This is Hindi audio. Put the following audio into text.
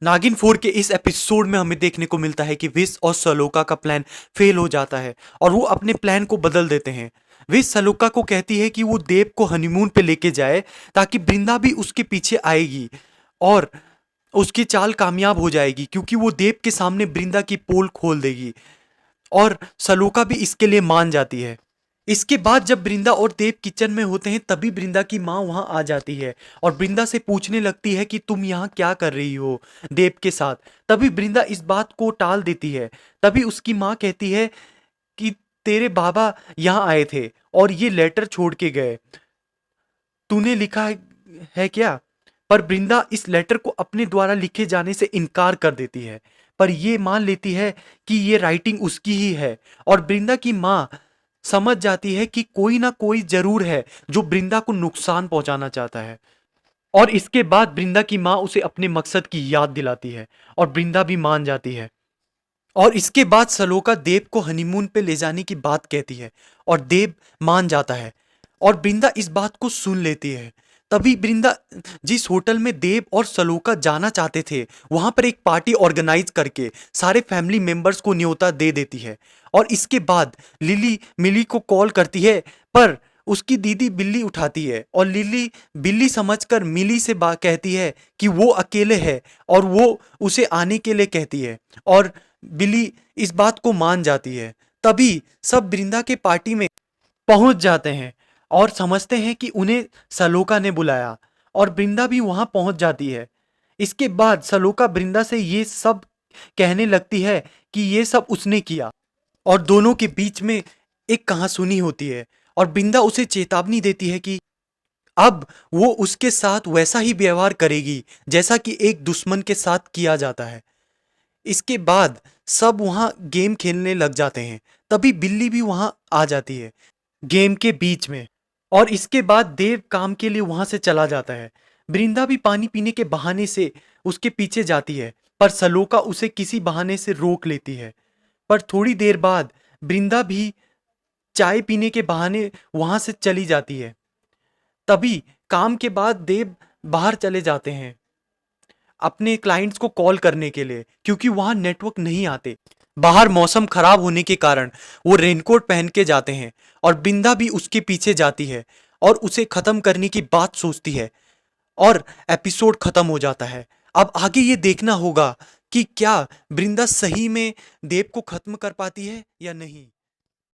नागिन 4 के इस एपिसोड में हमें देखने को मिलता है कि विश और सलोका का प्लान फेल हो जाता है और वो अपने प्लान को बदल देते हैं। विश सलोका को कहती है कि वो देव को हनीमून पे लेके जाए ताकि बृंदा भी उसके पीछे आएगी और उसकी चाल कामयाब हो जाएगी क्योंकि वो देव के सामने बृंदा की पोल खोल देगी और सलोका भी इसके लिए मान जाती है। इसके बाद जब बृंदा और देव किचन में होते हैं तभी बृंदा की माँ वहां आ जाती है और बृंदा से पूछने लगती है कि तुम यहाँ क्या कर रही हो देव के साथ। तभी बृंदा इस बात को टाल देती है। तभी उसकी माँ कहती है कि तेरे बाबा यहाँ आए थे और ये लेटर छोड़ के गए, तूने लिखा है क्या? पर बृंदा इस लेटर को अपने द्वारा लिखे जाने से इनकार कर देती है, पर ये मान लेती है कि ये राइटिंग उसकी ही है और बृंदा की माँ समझ जाती है कि कोई ना कोई जरूर है जो बृंदा को नुकसान पहुंचाना चाहता है। और इसके बाद बृंदा की माँ उसे अपने मकसद की याद दिलाती है और बृंदा भी मान जाती है। और इसके बाद सलोका देव को हनीमून पे ले जाने की बात कहती है और देव मान जाता है और बृंदा इस बात को सुन लेती है। तभी बृंदा जिस होटल में देव और सलोका जाना चाहते थे वहां पर एक पार्टी ऑर्गेनाइज करके सारे फैमिली मेंबर्स को न्योता दे देती है। और इसके बाद लिली मिली को कॉल करती है, पर उसकी दीदी बिल्ली उठाती है और लिली बिल्ली समझकर मिली से बात कहती है कि वो अकेले है और वो उसे आने के लिए कहती है और बिल्ली इस बात को मान जाती है। तभी सब बृंदा के पार्टी में पहुंच जाते हैं और समझते हैं कि उन्हें सलोका ने बुलाया और बृंदा भी वहां पहुंच जाती है। इसके बाद सलोका बृंदा से ये सब कहने लगती है कि ये सब उसने किया और दोनों के बीच में एक कहासुनी होती है और बृंदा उसे चेतावनी देती है कि अब वो उसके साथ वैसा ही व्यवहार करेगी जैसा कि एक दुश्मन के साथ किया जाता है। इसके बाद सब वहां गेम खेलने लग जाते हैं। तभी बिल्ली भी वहां आ जाती है गेम के बीच में और इसके बाद देव काम के लिए वहां से चला जाता है। बृंदा भी पानी पीने के बहाने से उसके पीछे जाती है, पर सलोका उसे किसी बहाने से रोक लेती है। पर थोड़ी देर बाद बृंदा भी चाय पीने के बहाने वहां से चली जाती है। तभी काम के बाद देव बाहर चले जाते हैं अपने क्लाइंट्स को कॉल करने के लिए क्योंकि वहां नेटवर्क नहीं आते। बाहर मौसम खराब होने के कारण वो रेनकोट पहन के जाते हैं और बिंदा भी उसके पीछे जाती है और उसे खत्म करने की बात सोचती है और एपिसोड खत्म हो जाता है। अब आगे ये देखना होगा कि क्या बृंदा सही में देव को खत्म कर पाती है या नहीं।